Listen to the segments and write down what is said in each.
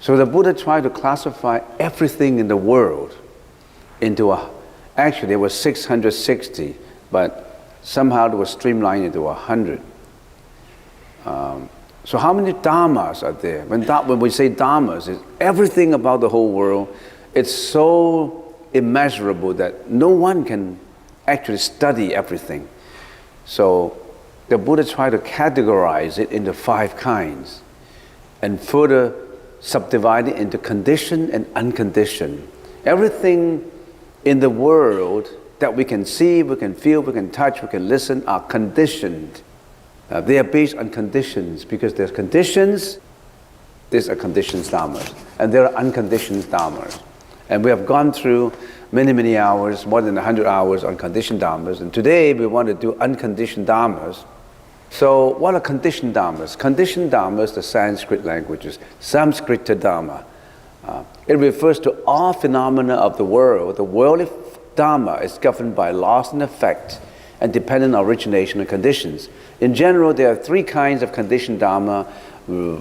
So the Buddha tried to classify everything in the world into actually there was 660, but somehow it was streamlined into 100. So how many dharmas are there? When we say dharmas, it's everything about the whole world. It's so immeasurable that no one can actually study everything. So the Buddha tried to categorize it into 5 kinds and further subdivide it into conditioned and unconditioned. Everything in the world that we can see, we can feel, we can touch, we can listen are conditioned. They are based on conditions because there's conditions, these are conditioned dharmas, and there are unconditioned dharmas. And we have gone through many hours, more than 100 hours on conditioned dharmas, and today we want to do unconditioned dharmas. So what are conditioned dharmas? Conditioned dharmas, the Sanskrit languages, Samskrita dharma. It refers to all phenomena of the world. The worldly dharma is governed by laws and effect and dependent on origination and conditions. In general, there are 3 kinds of conditioned dharma: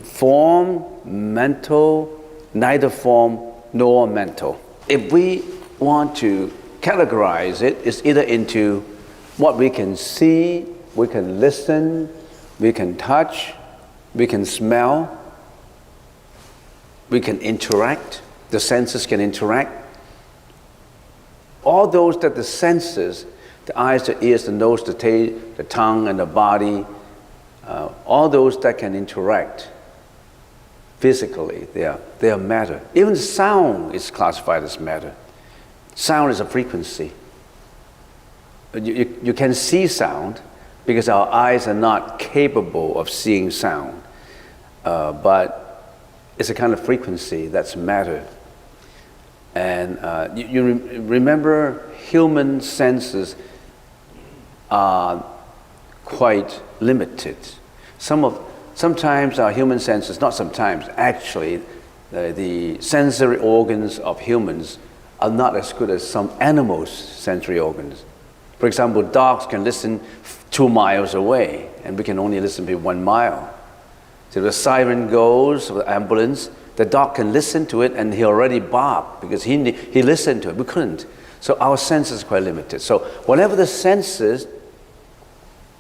form, mental, neither form nor mental. If we want to categorize it, it's either into what we can see, we can listen, we can touch, we can smell, we can interact, the senses can interact. All those that the senses, the eyes, the ears, the nose, the tail, the tongue, and the body, all those that can interact physically, they are matter. Even sound is classified as matter. Sound is a frequency. You can see sound because our eyes are not capable of seeing sound. But it's a kind of frequency that's matter. And you remember human senses are quite limited. Sometimes our human senses, not sometimes, actually, the sensory organs of humans are not as good as some animals' sensory organs. For example, dogs can listen 2 miles away, and we can only listen to 1 mile. So the siren goes, or the ambulance, the dog can listen to it, and he already barked because he listened to it. We couldn't. So our senses are quite limited. So whatever the senses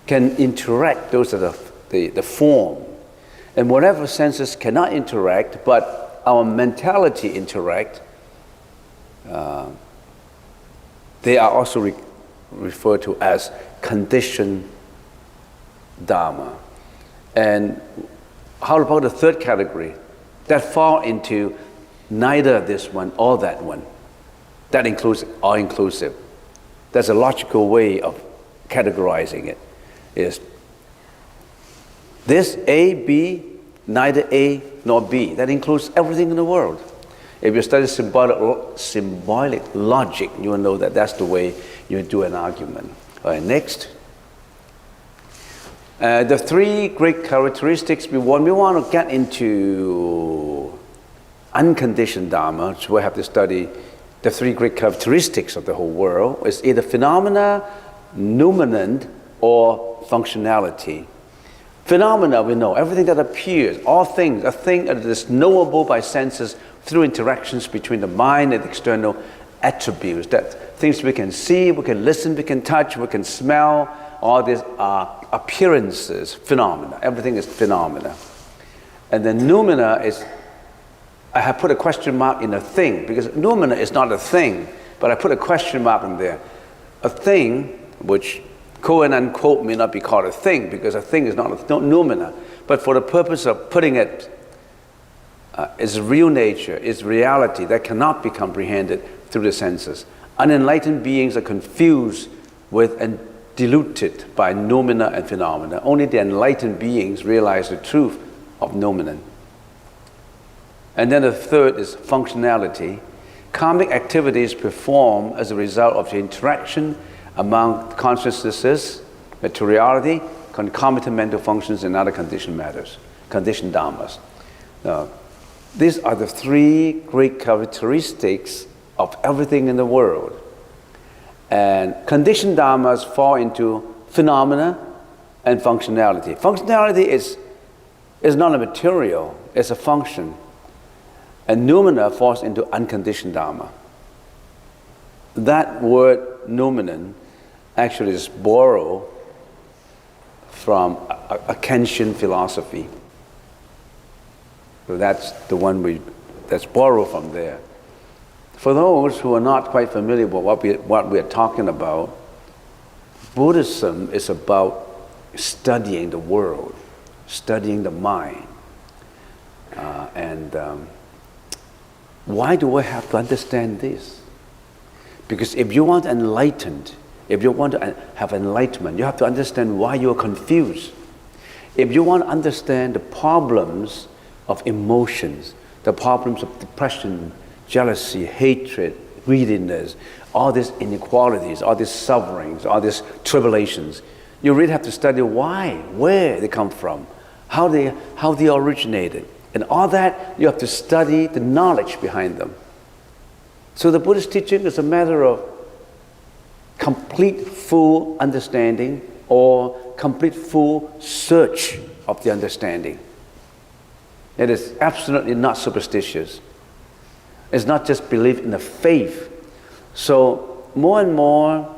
can interact, those are the form. And whatever senses cannot interact, but our mentality interact, they are also referred to as conditioned dharma. And how about the 3rd category? That fall into neither this one or that one. That includes all inclusive. That's a logical way of categorizing it. Is this A, B, neither A nor B. That includes everything in the world. If you study symbolic logic, you will know that that's the way you do an argument. All right, next. The 3 great characteristics we want to get into unconditioned dharma, so we have to study the 3 great characteristics of the whole world. It's either phenomena, noumenon, or functionality. Phenomena, we know, everything that appears, all things, a thing that is knowable by senses through interactions between the mind and external attributes. That things we can see, we can listen, we can touch, we can smell, all these are appearances, phenomena. Everything is phenomena. And then noumena is, I have put a question mark in a thing, because noumena is not a thing, but I put a question mark in there. A thing, which quote and unquote may not be called a thing, because a thing is not noumena, but for the purpose of putting it, its real nature, its reality, that cannot be comprehended through the senses. Unenlightened beings are confused with and diluted by noumena and phenomena. Only the enlightened beings realize the truth of noumenon. And then the 3rd is functionality. Karmic activities performed as a result of the interaction among consciousnesses, materiality, concomitant mental functions, and other conditioned matters, conditioned dharmas. These are the three great characteristics of everything in the world. And conditioned dharmas fall into phenomena and functionality. Functionality is not a material, it's a function. And noumena falls into unconditioned dharma. That word noumenon actually is borrowed from a Kantian philosophy. So that's the one that's borrowed from there. For those who are not quite familiar with what we are talking about, Buddhism is about studying the world, studying the mind. Why do we have to understand this? Because if you want enlightened, if you want to have enlightenment, you have to understand why you are confused. If you want to understand the problems of emotions, the problems of depression, jealousy, hatred, greediness, all these inequalities, all these sufferings, all these tribulations, you really have to study why, where they come from, how they originated. And all that, you have to study the knowledge behind them. So the Buddhist teaching is a matter of complete, full understanding or complete, full search of the understanding. It is absolutely not superstitious. It's not just belief in the faith. So more and more,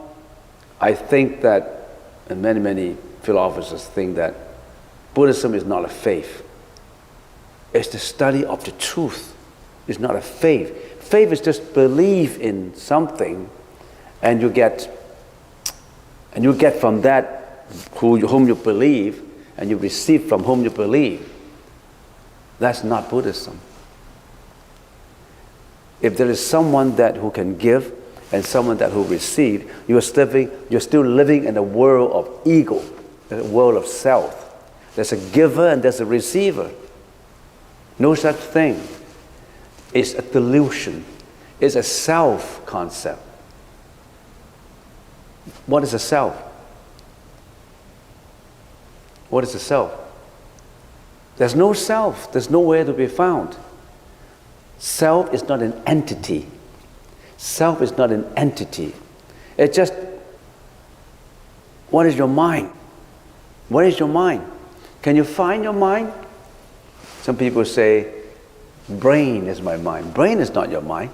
I think that, and many philosophers think that Buddhism is not a faith. It's the study of the truth. It's not a faith. Faith is just belief in something, and you get from that whom you believe, and you receive from whom you believe. That's not Buddhism. If there is someone who can give and someone who receive, you're still living in a world of ego, a world of self. There's a giver and there's a receiver. No such thing. It's a delusion. It's a self concept. What is a self? What is a self? There's no self. There's nowhere to be found. Self is not an entity. Self is not an entity. It's just, what is your mind? What is your mind? Can you find your mind? Some people say, brain is my mind. Brain is not your mind.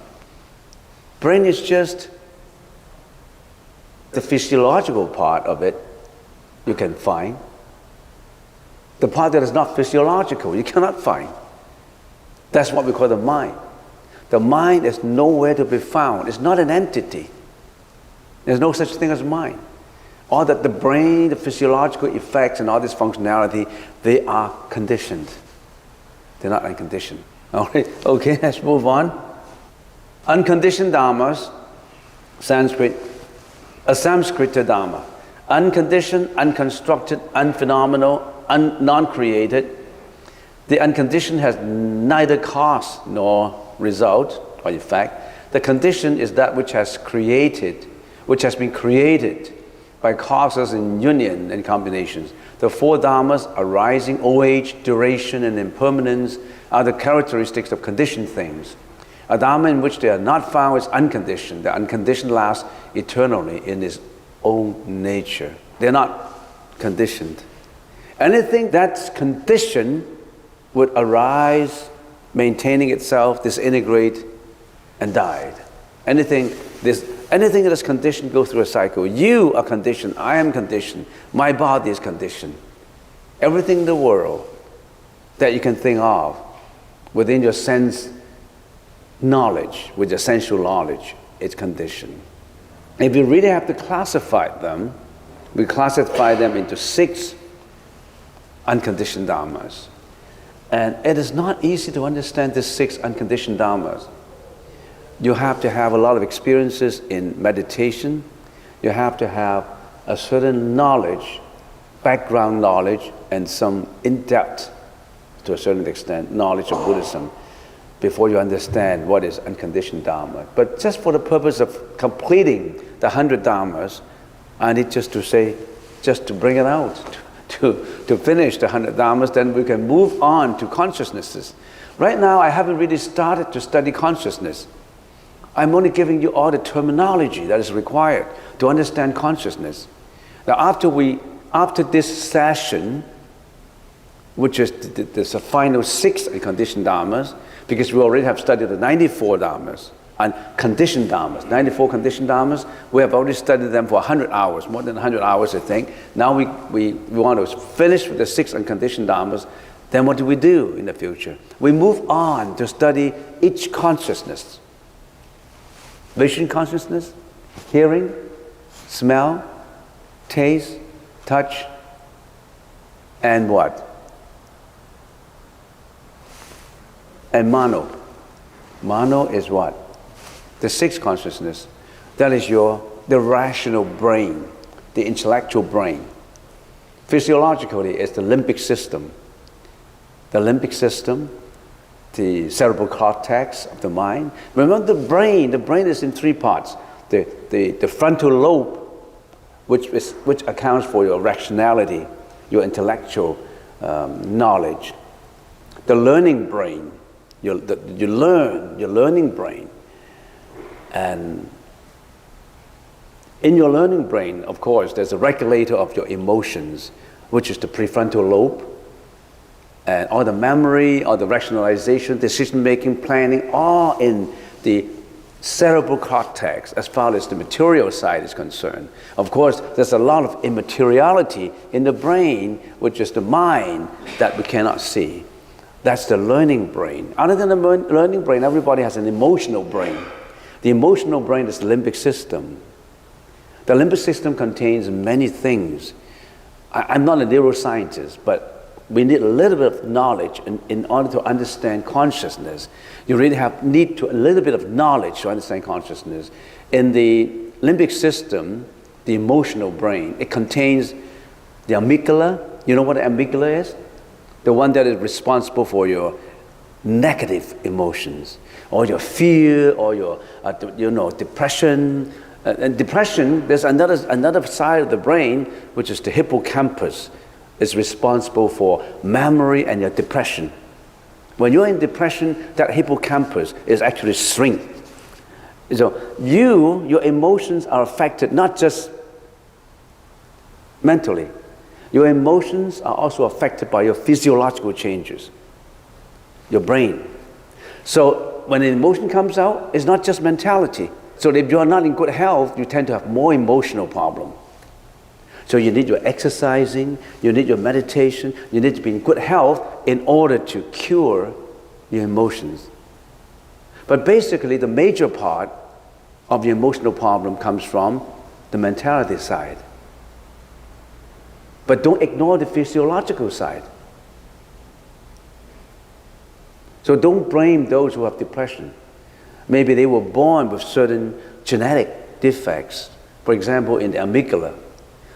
Brain is just the physiological part of it you can find. The part that is not physiological, you cannot find. That's what we call the mind. The mind is nowhere to be found. It's not an entity. There's no such thing as mind. All that the brain, the physiological effects and all this functionality, they are conditioned. They're not unconditioned. All right, okay, let's move on. Unconditioned dharmas, Sanskrit, a Sanskrit dharma. Unconditioned, unconstructed, unphenomenal, non-created. The unconditioned has neither cause nor result or effect. The condition is that which has been created by causes in union and combinations. The four dharmas arising, age, duration, and impermanence are the characteristics of conditioned things. A dharma in which they are not found is unconditioned. The unconditioned lasts eternally in its own nature. They're not conditioned. Anything that's conditioned would arise, maintaining itself, disintegrate, and died. Anything that is conditioned goes through a cycle. You are conditioned, I am conditioned, my body is conditioned. Everything in the world that you can think of within your sense knowledge, with your sensual knowledge, it's conditioned. If you really have to classify them, we classify them into 6 unconditioned dharmas. And it is not easy to understand these 6 unconditioned dharmas. You have to have a lot of experiences in meditation. You have to have a certain knowledge, background knowledge, and some in-depth, to a certain extent, knowledge of Buddhism before you understand what is unconditioned dharma. But just for the purpose of completing the 100 dharmas, I need just to bring it out, to finish the 100 dharmas, then we can move on to consciousnesses. Right now, I haven't really started to study consciousness. I'm only giving you all the terminology that is required to understand consciousness. Now, after this session, which is the final 6 unconditioned dharmas, because we already have studied the 94 dharmas, and conditioned dharmas, 94 conditioned dharmas, we have already studied them for 100 hours, more than 100 hours, I think. Now we want to finish with the 6 unconditioned dharmas. Then what do we do in the future? We move on to study each consciousness. Vision consciousness, hearing, smell, taste, touch, and what? And mano. Mano is what? The 6th consciousness. That is the rational brain, the intellectual brain. Physiologically, it's the limbic system. The limbic system, the cerebral cortex of the mind. Remember the brain is in 3 parts. The frontal lobe, which accounts for your rationality, your intellectual knowledge. The learning brain, your learning brain. And in your learning brain, of course, there's a regulator of your emotions, which is the prefrontal lobe. And all the memory, all the rationalization, decision-making, planning, all in the cerebral cortex as far as the material side is concerned. Of course, there's a lot of immateriality in the brain, which is the mind that we cannot see. That's the learning brain. Other than the learning brain, everybody has an emotional brain. The emotional brain is the limbic system. The limbic system contains many things. I'm not a neuroscientist, but we need a little bit of knowledge in order to understand consciousness. You really need a little bit of knowledge to understand consciousness. In the limbic system, the emotional brain, it contains the amygdala. You know what the amygdala is? The one that is responsible for your negative emotions, or your fear, or your depression. And depression, there's another side of the brain, which is the hippocampus. Is responsible for memory and your depression. When you're in depression, that hippocampus is actually shrink. So your emotions are affected not just mentally. Your emotions are also affected by your physiological changes, your brain. So when an emotion comes out, it's not just mentality. So if you're not in good health, you tend to have more emotional problems. So you need your exercising, you need your meditation, you need to be in good health in order to cure your emotions. But basically, the major part of the emotional problem comes from the mentality side. But don't ignore the physiological side. So don't blame those who have depression. Maybe they were born with certain genetic defects. For example, in the amygdala.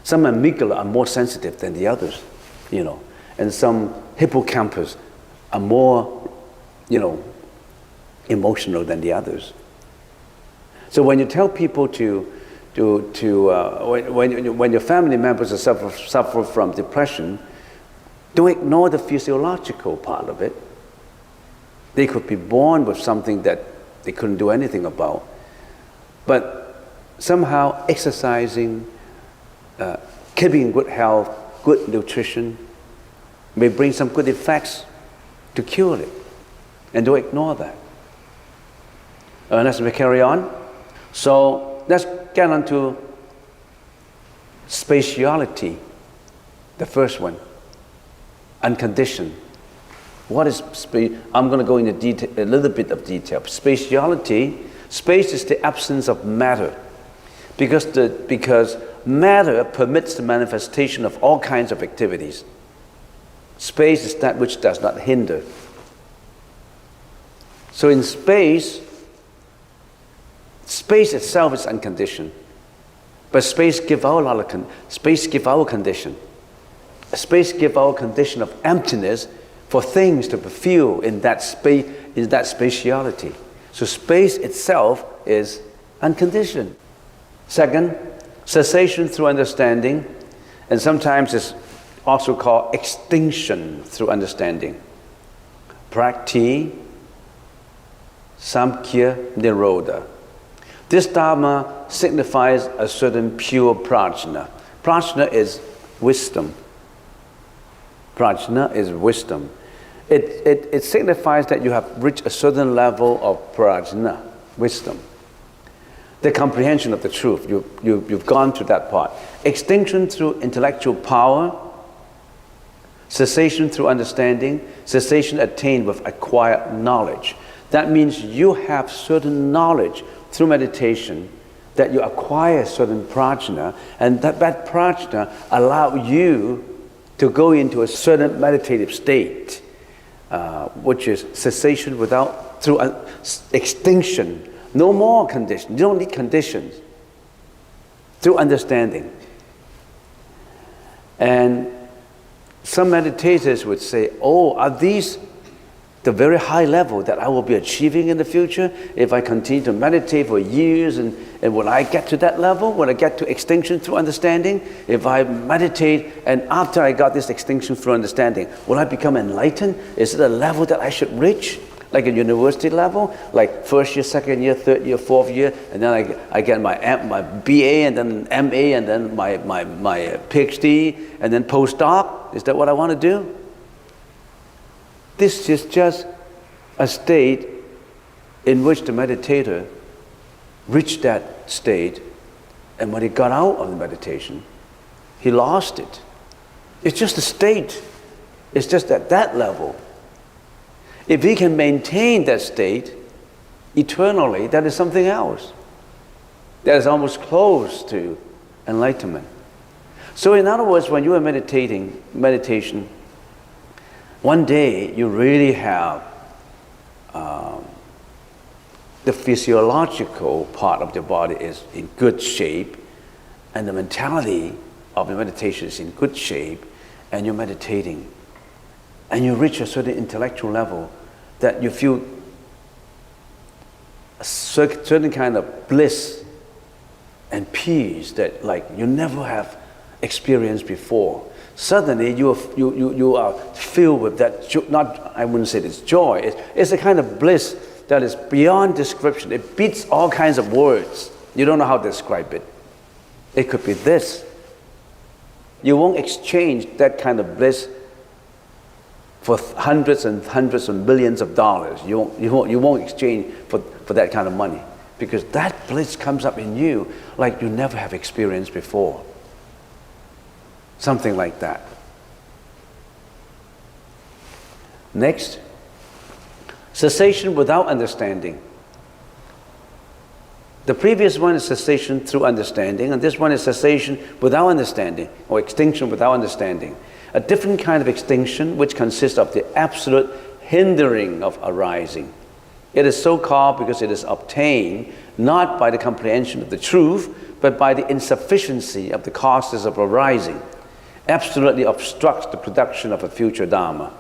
Some amygdala are more sensitive than the others, and some hippocampus are more, emotional than the others. So when you tell people when your family members suffer from depression, don't ignore the physiological part of it. They could be born with something that they couldn't do anything about, but somehow exercising, keeping in good health, good nutrition, may bring some good effects to cure it. And don't ignore that. Let's carry on. So let's get on to spatiality, the first one, unconditioned. What is space? I'm going to go into a little bit of detail. Spatiality, space is the absence of matter. Because matter permits the manifestation of all kinds of activities. Space is that which does not hinder. So in space itself is unconditioned. But space gives our condition. Space gives our condition of emptiness for things to be filled in that space, in that spatiality. So space itself is unconditioned. Second, cessation through understanding, and sometimes it's also called extinction through understanding. Prakti, Samkhya, Nirodha. This Dharma signifies a certain pure prajna. Prajna is wisdom. Prajna is wisdom. It signifies that you have reached a certain level of prajna, wisdom. The comprehension of the truth. You've gone through that part. Extinction through intellectual power, cessation through understanding, cessation attained with acquired knowledge. That means you have certain knowledge through meditation, that you acquire certain prajna, and that prajna allow you to go into a certain meditative state, which is cessation through extinction. No more conditions. You don't need conditions. Through understanding. And some meditators would say, oh, are these the very high level that I will be achieving in the future if I continue to meditate for years? And when I get to that level, when I get to extinction through understanding, if I meditate and after I got this extinction through understanding, will I become enlightened? Is it a level that I should reach? Like a university level, like first year, second year, third year, fourth year, and then I get my BA and then MA and then my PhD and then postdoc. Is that what I want to do? This is just a state in which the meditator reached that state, and when he got out of the meditation, he lost it. It's just a state. It's just at that level. If he can maintain that state eternally, that is something else. That is almost close to enlightenment. So in other words, when you are meditation, one day you really have the physiological part of the body is in good shape, and the mentality of the meditation is in good shape, and you're meditating. And you reach a certain intellectual level that you feel a certain kind of bliss and peace that like you never have experienced before. Suddenly you are filled with that, I wouldn't say it's joy, it's a kind of bliss that is beyond description. It beats all kinds of words. You don't know how to describe it. It could be this. You won't exchange that kind of bliss for hundreds and hundreds of millions of dollars. You won't exchange for that kind of money, because that bliss comes up in you like you never have experienced before. Something like that. Next, cessation without understanding. The previous one is cessation through understanding, and this one is cessation without understanding, or extinction without understanding. A different kind of extinction which consists of the absolute hindering of arising. It is so called because it is obtained not by the comprehension of the truth, but by the insufficiency of the causes of arising. Absolutely obstructs the production of a future Dharma.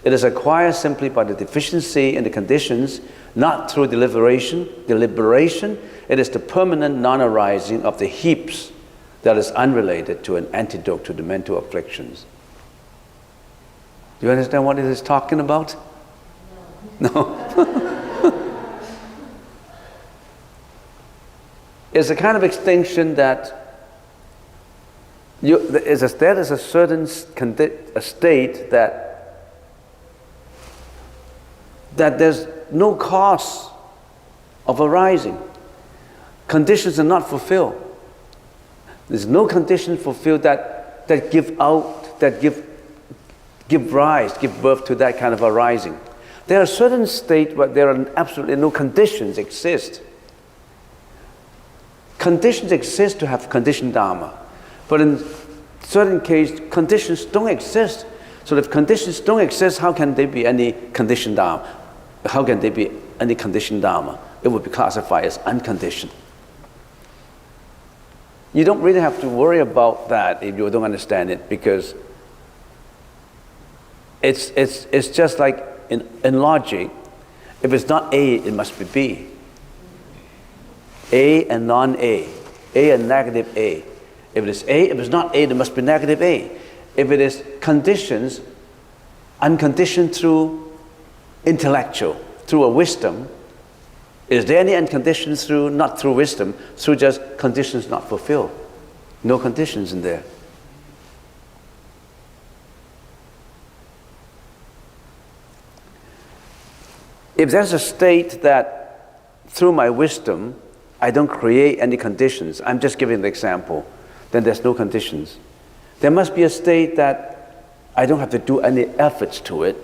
It is acquired simply by the deficiency in the conditions, not through deliberation. It is the permanent non-arising of the heaps that is unrelated to an antidote to the mental afflictions. Do you understand what it is talking about? No? It's a kind of extinction that there is a certain state that there's no cause of arising. Conditions are not fulfilled. There's no condition fulfilled that give rise, give birth to that kind of arising. There are certain states where there are absolutely no conditions exist. Conditions exist to have conditioned Dharma. But in certain cases, conditions don't exist. So if conditions don't exist, how can there be any conditioned Dharma? How can there be any conditioned Dharma? It would be classified as unconditioned. You don't really have to worry about that if you don't understand it, because it's just like in logic. If it's not A, it must be B. A and non-A. A and negative A. If it is A, if it's not A, there must be negative A. If it is conditions, unconditioned through intellectual, through a wisdom. Is there any unconditioned through, not through wisdom, through just conditions not fulfilled? No conditions in there. If there's a state that through my wisdom, I don't create any conditions, I'm just giving the example, then there's no conditions. There must be a state that I don't have to do any efforts to it,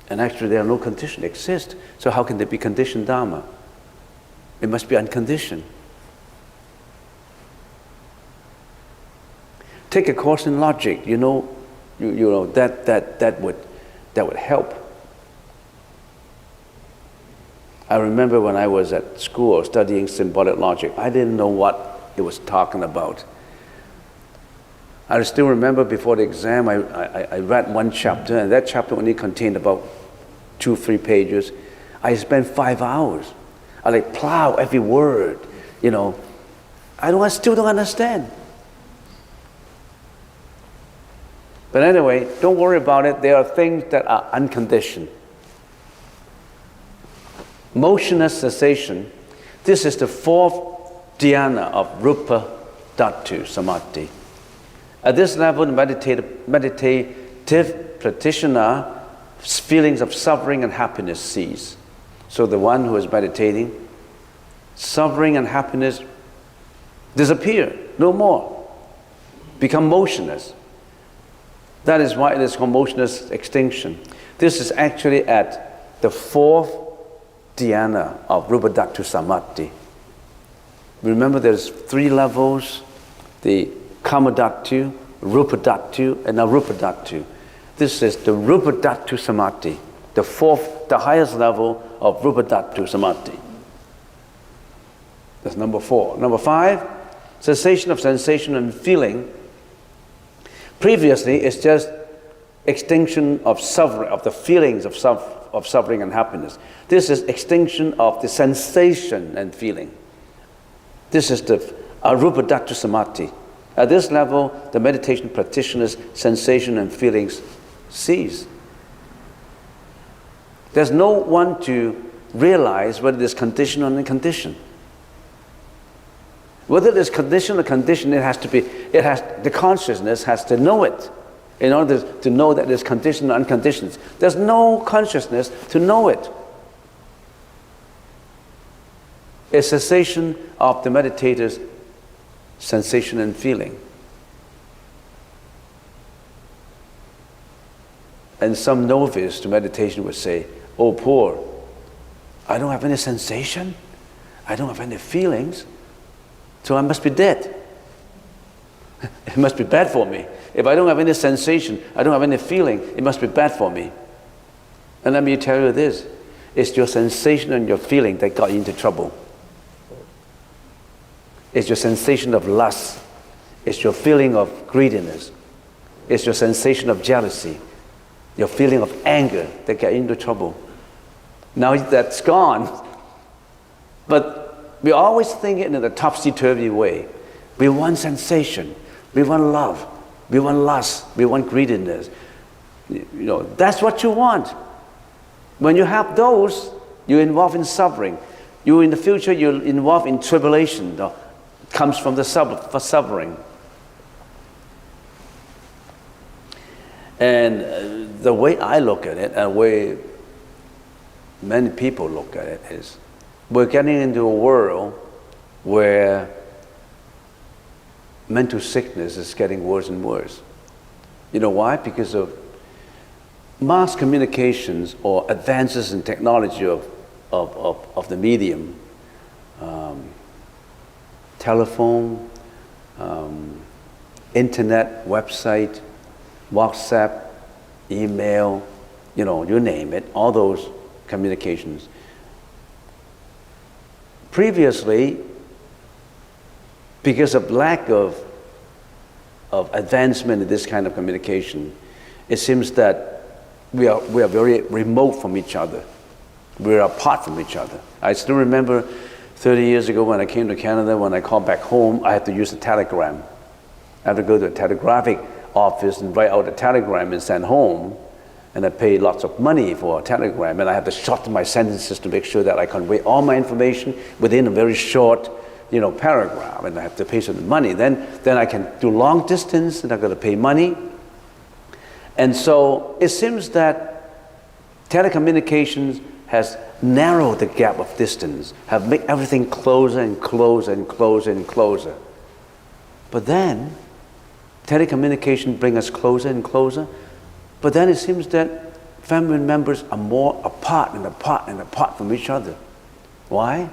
and actually there are no conditions exist. So how can there be conditioned Dharma? It must be unconditioned. Take a course in logic, you know that would help. I remember when I was at school studying symbolic logic, I didn't know what it was talking about. I still remember before the exam, I read one chapter, and that chapter only contained about 2-3 pages. I spent 5 hours. I like plow every word, I still don't understand. But anyway, don't worry about it. There are things that are unconditioned. Motionless cessation. This is the 4th dhyana of Rupa Dhatu Samadhi. At this level, the meditative practitioner, feelings of suffering and happiness cease. So the one who is meditating, suffering and happiness disappear, no more, become motionless. That is why it is called motionless extinction. This is actually at the 4th dhyana of Rupa Dhatu Samadhi. Remember there's 3 levels, the Kama Dhatu, Rupa Dhatu, and Arupa Dhatu. This is the Rupa Dhatu Samadhi, the 4th, the highest level of Rupa Dhatu Samadhi. That's number 4. Number 5, cessation of sensation and feeling. Previously, it's just extinction of suffering, of the feelings of suffering and happiness. This is extinction of the sensation and feeling. This is the Arupa Dhatu Samadhi. At this level, the meditation practitioner's sensation and feelings cease. There's no one to realize whether it is conditioned or unconditioned. Whether it is conditioned or conditioned, the consciousness has to know it in order to know that it is conditioned or unconditioned. There's no consciousness to know it. A cessation of the meditator's sensation and feeling. And some novice to meditation would say, "Oh, poor, I don't have any sensation, I don't have any feelings, so I must be dead. It must be bad for me. If I don't have any sensation, I don't have any feeling, it must be bad for me." And let me tell you this, it's your sensation and your feeling that got you into trouble. It's your sensation of lust. It's your feeling of greediness. It's your sensation of jealousy. Your feeling of anger that got you into trouble. Now that's gone. But we always think it in a topsy-turvy way. We want sensation. We want love. We want lust. We want greediness. That's what you want. When you have those, you're involved in suffering. In the future, you're involved in tribulation. Comes from the suffering. And the way I look at it, and the way many people look at it, is we're getting into a world where mental sickness is getting worse and worse. You know why? Because of mass communications or advances in technology of the medium. Telephone, internet, website, WhatsApp, email, you name it, all those communications. Previously, because of lack of advancement in this kind of communication, it seems that we are very remote from each other. We are apart from each other. I still remember 30 years ago when I came to Canada, when I called back home, I had to use a telegram. I had to go to a telegraphic office and write out a telegram and send home. and I pay lots of money for a telegram, and I have to shorten my sentences to make sure that I convey all my information within a very short, paragraph, and I have to pay some money. Then I can do long distance, and I've got to pay money. And so it seems that telecommunications has narrowed the gap of distance, have made everything closer and closer and closer and closer. But then telecommunication bring us closer and closer. But then it seems that family members are more apart and apart and apart from each other. Why?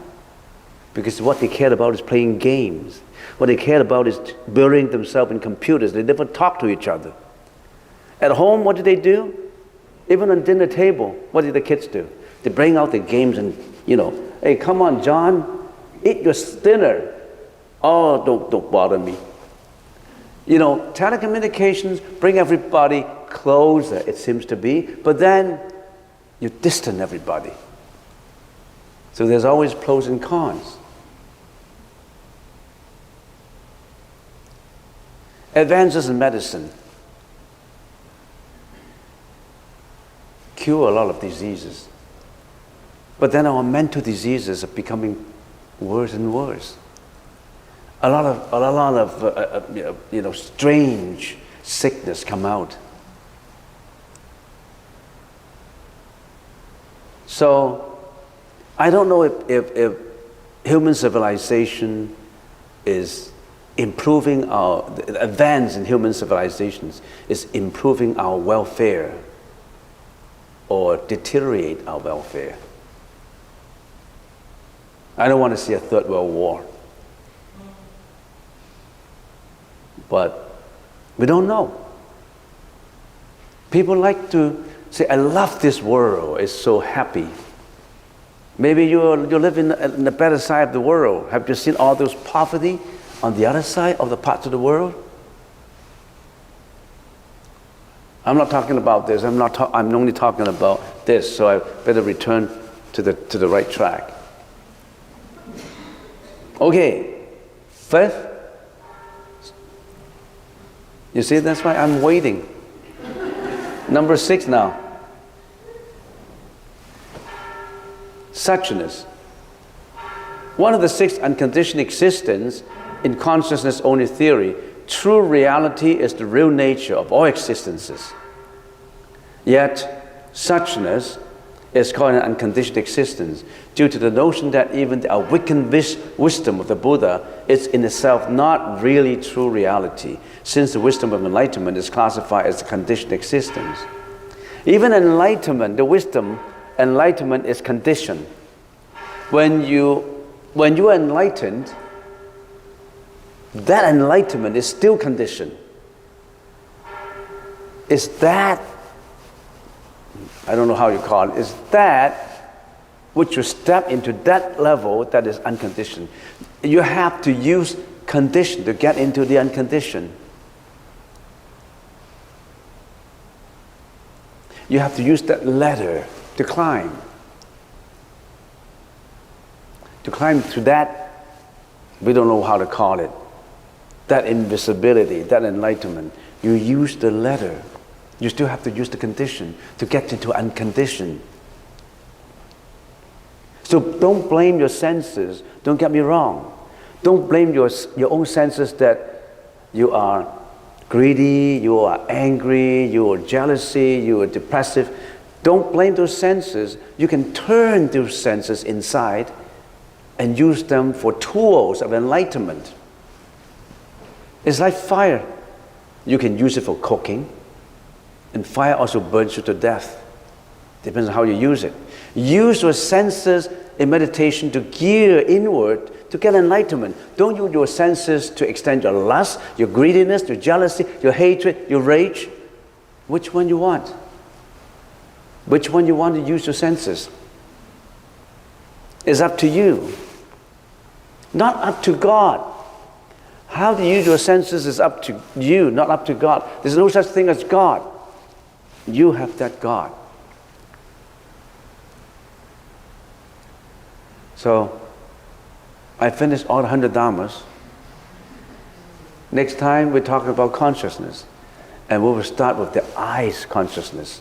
Because what they cared about is playing games. What they cared about is burying themselves in computers. They never talk to each other. At home, what do they do? Even on dinner table, what do the kids do? They bring out the games and, hey, come on, John, eat your dinner. Oh, don't bother me. Telecommunications bring everybody closer, it seems to be, but then you distance everybody. So there's always pros and cons. Advances in medicine cure a lot of diseases, but then our mental diseases are becoming worse and worse. A lot of strange sickness come out. So I don't know if human civilization is improving the advance in human civilizations is improving our welfare or deteriorate our welfare. I don't want to see a third world war. But we don't know. People like to say, I love this world, it's so happy. Maybe you live in the better side of the world. Have you seen all those poverty on the other side of the parts of the world? I'm not talking about this. I'm only talking about this, so I better return to the right track. Okay, fifth. You see, that's why I'm waiting. Number 6 now. Suchness. One of the 6 unconditioned existence in consciousness only theory, true reality is the real nature of all existences. Yet, suchness is called an unconditioned existence due to the notion that even the awakened wisdom of the Buddha is in itself not really true reality, since the wisdom of enlightenment is classified as a conditioned existence. Even enlightenment, the wisdom, enlightenment is conditioned. When you are enlightened, that enlightenment is still conditioned. Is that, I don't know how you call it, is that which you step into that level that is unconditioned. You have to use condition to get into the unconditioned. You have to use that ladder to climb. To climb to that, we don't know how to call it, that invisibility, that enlightenment. You use the ladder. You still have to use the condition to get into unconditioned. So don't blame your senses. Don't get me wrong. Don't blame your own senses that you are greedy, you are angry, you are jealousy, you are depressive. Don't blame those senses. You can turn those senses inside and use them for tools of enlightenment. It's like fire. You can use it for cooking, and fire also burns you to death. Depends on how you use it. Use your senses in meditation to gear inward to get enlightenment. Don't use your senses to extend your lust, your greediness, your jealousy, your hatred, your rage. Which one you want? Which one you want to use your senses? It's up to you. Not up to God. How to use your senses is up to you, not up to God. There's no such thing as God. You have that God. So, I finished all 100 Dhammas. Next time we're talking about consciousness. And we will start with the eyes consciousness.